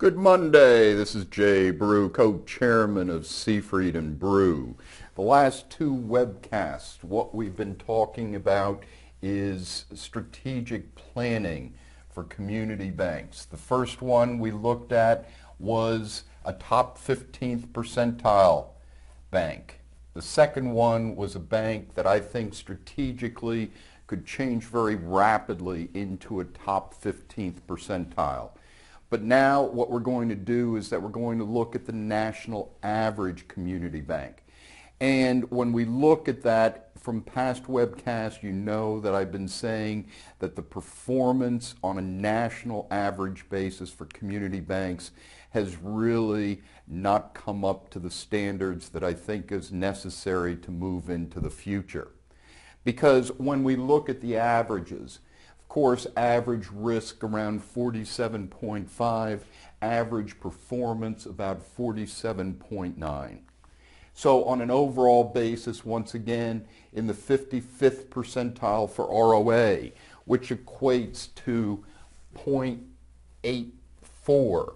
Good Monday. This is Jay Brew, co-chairman of Seafried and Brew. The last two webcasts, what we've been talking about is strategic planning for community banks. The first one we looked at was a top 15th percentile bank. The second one was a bank that I think strategically could change very rapidly into a top 15th percentile. But now what we're going to do is that we're going to look at the national average community bank. And when we look at that from past webcasts, you know that I've been saying that the performance on a national average basis for community banks has really not come up to the standards that I think is necessary to move into the future. Because when we look at the averages, of course, average risk around 47.5, average performance about 47.9. So on an overall basis, once again, in the 55th percentile for ROA, which equates to 0.84.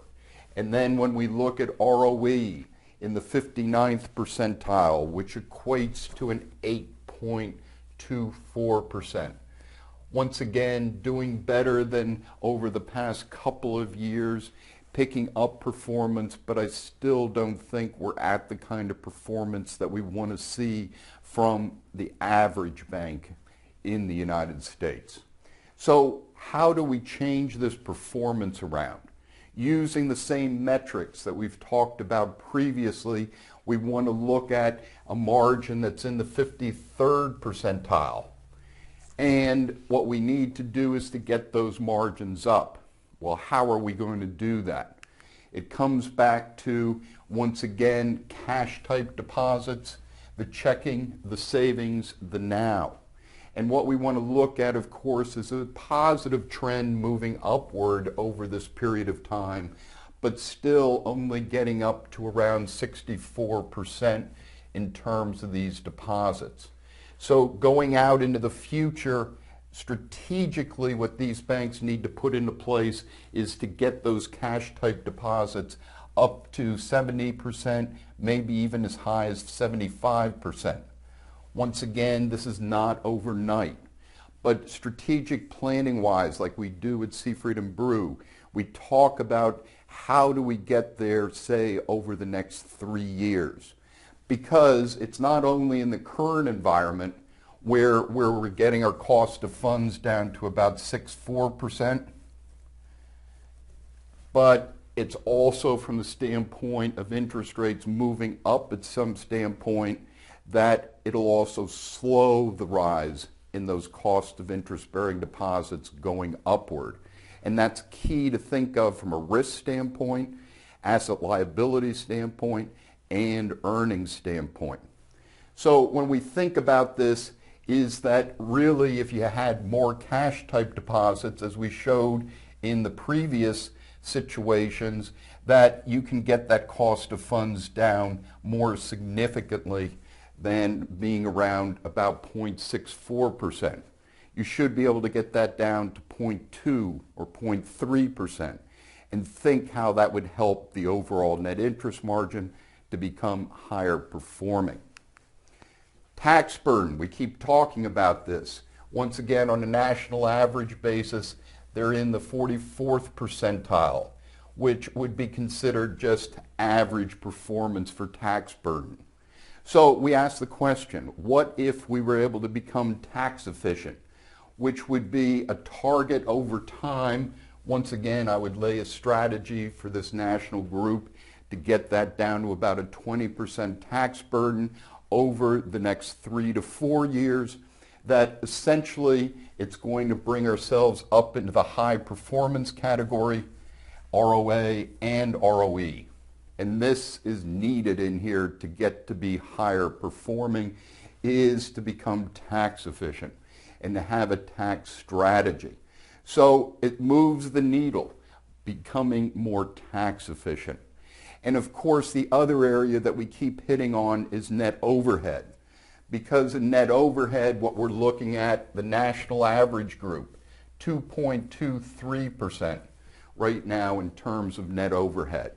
And then when we look at ROE in the 59th percentile, which equates to an 8.24%. Once again, doing better than over the past couple of years, picking up performance, but I still don't think we're at the kind of performance that we want to see from the average bank in the United States. So how do we change this performance around? Using the same metrics that we've talked about previously, we want to look at a margin that's in the 53rd percentile. And what we need to do is to get those margins up. Well, how are we going to do that? It comes back to, once again, cash type deposits, the checking, the savings, the now. And what we want to look at, of course, is a positive trend moving upward over this period of time, but still only getting up to around 64% in terms of these deposits. So going out into the future, strategically what these banks need to put into place is to get those cash type deposits up to 70%, maybe even as high as 75%. Once again, this is not overnight, but strategic planning wise, like we do at Seafried and Brew, we talk about how do we get there, say, over the next 3 years. Because it's not only in the current environment where we're getting our cost of funds down to about 6.4%, but it's also from the standpoint of interest rates moving up at some standpoint that it'll also slow the rise in those cost of interest-bearing deposits going upward. And that's key to think of from a risk standpoint, asset liability standpoint, and earnings standpoint. So when we think about this, is that really if you had more cash type deposits, as we showed in the previous situations, that you can get that cost of funds down more significantly than being around about 0.64%. You should be able to get that down to 0.2 or 0.3% and think how that would help the overall net interest margin to become higher performing. Tax burden, we keep talking about this. Once again, on a national average basis, they're in the 44th percentile, which would be considered just average performance for tax burden. So we ask the question, what if we were able to become tax efficient, which would be a target over time? Once again, I would lay a strategy for this national group to get that down to about a 20% tax burden over the next 3 to 4 years, that essentially it's going to bring ourselves up into the high performance category, ROA and ROE. And this is needed in here to get to be higher performing, is to become tax efficient and to have a tax strategy. So it moves the needle, becoming more tax efficient. And of course, the other area that we keep hitting on is net overhead. Because in net overhead, what we're looking at, the national average group, 2.23%. right now in terms of net overhead.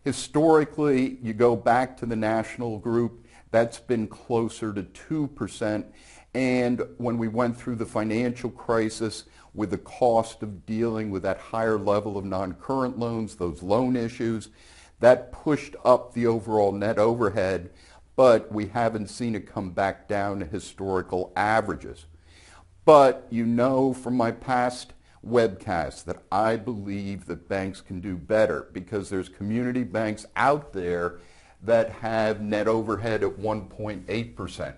Historically, you go back to the national group, that's been closer to 2%. And when we went through the financial crisis with the cost of dealing with that higher level of non-current loans, those loan issues, that pushed up the overall net overhead, but we haven't seen it come back down to historical averages. But you know from my past webcasts that I believe that banks can do better because there's community banks out there that have net overhead at 1.8%.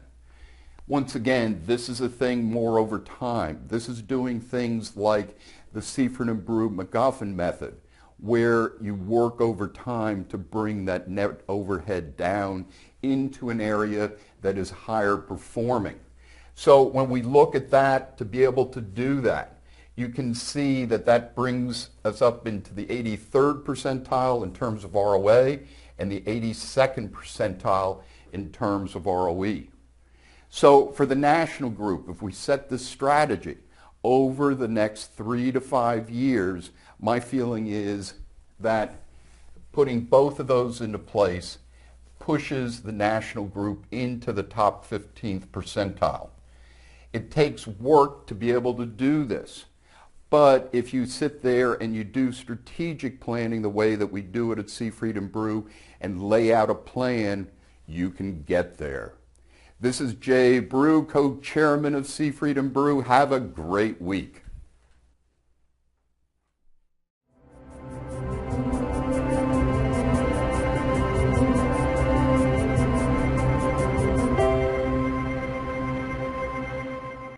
Once again, this is a thing more over time. This is doing things like the Seifert and Brew McGuffin method, where you work over time to bring that net overhead down into an area that is higher performing. So when we look at that, to be able to do that, you can see that that brings us up into the 83rd percentile in terms of ROA and the 82nd percentile in terms of ROE. So for the national group, if we set this strategy over the next 3 to 5 years, my feeling is that putting both of those into place pushes the national group into the top 15th percentile. It takes work to be able to do this. But if you sit there and you do strategic planning the way that we do it at Seifert and Brew and lay out a plan, you can get there. This is Jay Brew, co-chairman of Seifert and Brew. Have a great week.